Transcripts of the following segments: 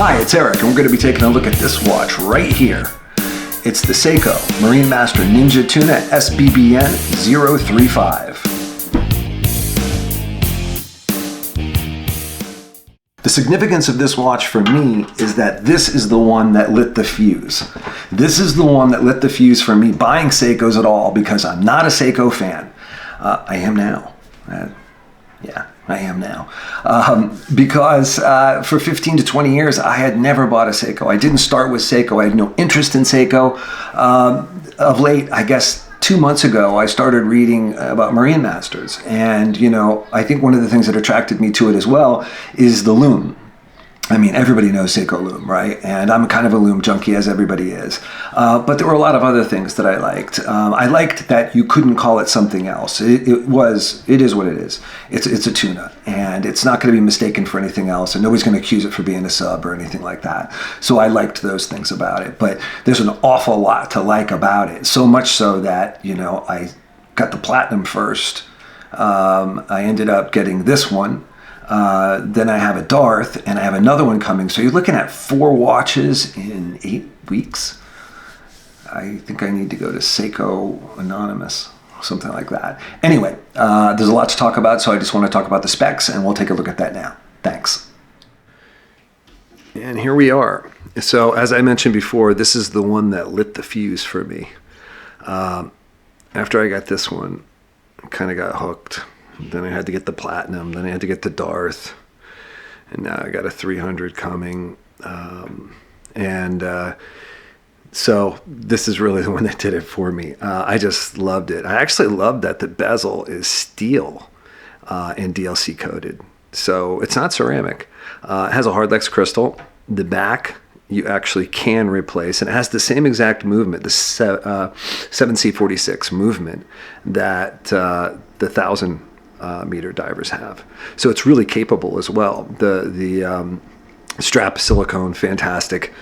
Hi, it's Eric, and we're going to be taking a look at this watch right here. It's the Seiko Marine Master Ninja Tuna SBBN 035. The significance of this watch for me is that this is the one that lit the fuse. This is the one that lit the fuse for me buying Seikos at all, because I'm not a Seiko fan. I am now. Yeah, I am now. Because for 15 to 20 years, I had never bought a Seiko. I didn't start with Seiko. I had no interest in Seiko. Of late, I guess 2 months ago, I started reading about Marine Masters. And, you know, I think one of the things that attracted me to it as well is the loom. I mean, everybody knows Seiko loom, right? And I'm kind of a loom junkie, as everybody is. But there were a lot of other things that I liked. I liked that you couldn't call it something else. It is what it is. It's a tuna, and it's not going to be mistaken for anything else, and nobody's going to accuse it for being a sub or anything like that. So I liked those things about it. But there's an awful lot to like about it, so much so that, you know, I got the platinum first. I ended up getting this one. Then I have a Darth, and I have another one coming. So you're looking at 4 watches in 8 weeks. I think I need to go to Seiko Anonymous, something like that. Anyway, there's a lot to talk about, so I just want to talk about the specs, and we'll take a look at that now. Thanks. And here we are. So as I mentioned before, this is the one that lit the fuse for me. After I got this one, I kind of got hooked. Then I had to get the platinum. Then I had to get the Darth, and now I got a 300 coming. So this is really the one that did it for me. I just loved it. I actually loved that the bezel is steel and DLC coated, so it's not ceramic. It has a Hardlex crystal. The back you actually can replace, and it has the same exact movement, the 7C46 movement that the 1,000 meter divers have. So it's really capable as well. The strap silicone, fantastic.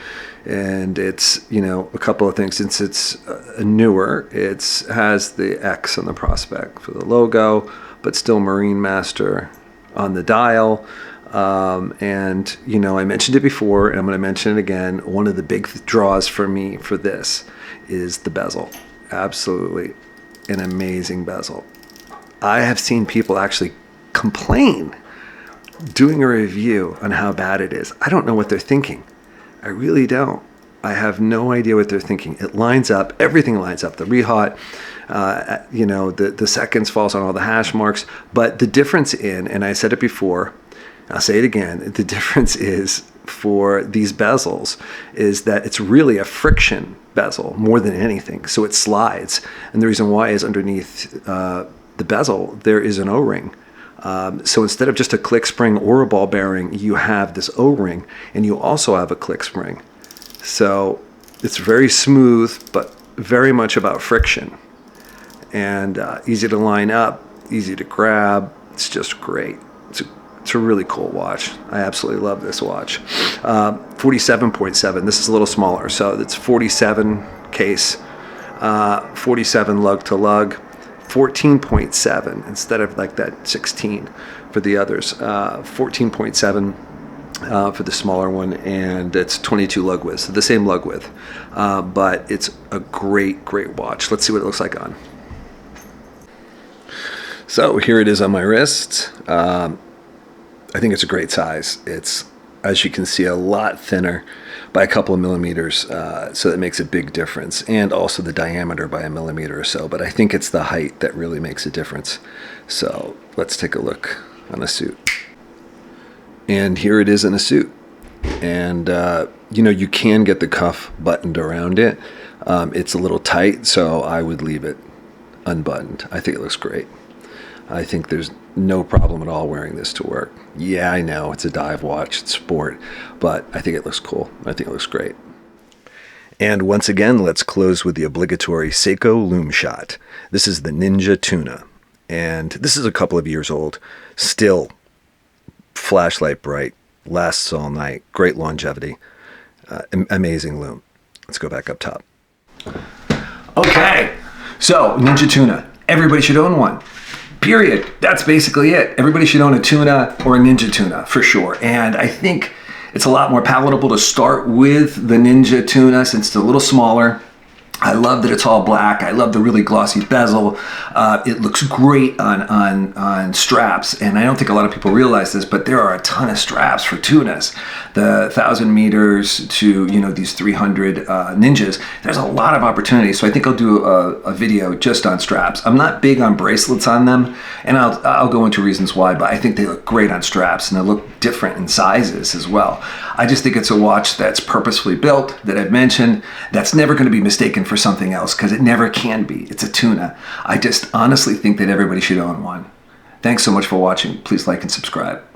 And it's, you know, a couple of things. Since it's newer, it has the X on the Prospex for the logo, but still Marine Master on the dial. And, you know, I mentioned it before, and I'm going to mention it again. One of the big draws for me for this is the bezel. Absolutely an amazing bezel. I have seen people actually complain doing a review on how bad it is. I don't know what they're thinking. I really don't. I have no idea what they're thinking. It lines up. Everything lines up. The rehot, you know, the seconds falls on all the hash marks. But the difference and I said it before, I'll say it again, the difference is for these bezels is that it's really a friction bezel more than anything. So it slides. And the reason why is underneath the bezel, there is an O-ring. So instead of just a click spring or a ball bearing, you have this O-ring, and you also have a click spring. So it's very smooth, but very much about friction. And easy to line up, easy to grab. It's just great. It's a really cool watch. I absolutely love this watch. 47.7. This is a little smaller, so it's 47 case, 47 lug to lug. 14.7 instead of like that 16 for the others. 14.7 for the smaller one, and it's 22 lug width, so the same lug width. But it's a great watch. Let's see what it looks like on. So here it is on my wrist. I think it's a great size. It's, as you can see, a lot thinner by a couple of millimeters, so that makes a big difference, and also the diameter by a millimeter or so, but I think it's the height that really makes a difference. So let's take a look on a suit. And here it is in a suit. And you know, you can get the cuff buttoned around it. It's a little tight, so I would leave it unbuttoned. I think it looks great. I think there's no problem at all wearing this to work. Yeah, I know it's a dive watch, it's sport, but I think it looks cool. I think it looks great. And once again, let's close with the obligatory Seiko loom shot. This is the Ninja Tuna, and this is a couple of years old. Still flashlight bright, lasts all night, great longevity, amazing loom. Let's go back up top. Okay, so Ninja Tuna, everybody should own one. Period. That's basically it. Everybody should own a Tuna or a Ninja Tuna for sure. And I think It's a lot more palatable to start with the Ninja Tuna since it's a little smaller. I love that it's all black. I love the really glossy bezel. It looks great on straps, and I don't think a lot of people realize this, but there are a ton of straps for Tunas. The 1,000 meters to these 300 Ninjas. There's a lot of opportunity. So I think I'll do a video just on straps. I'm not big on bracelets on them, and I'll go into reasons why. But I think they look great on straps, and they look different in sizes as well. I just think it's a watch that's purposefully built, that I've mentioned, that's never going to be mistaken for something else, because it never can be. It's a Tuna. I just honestly think that everybody should own one. Thanks so much for watching. Please like and subscribe.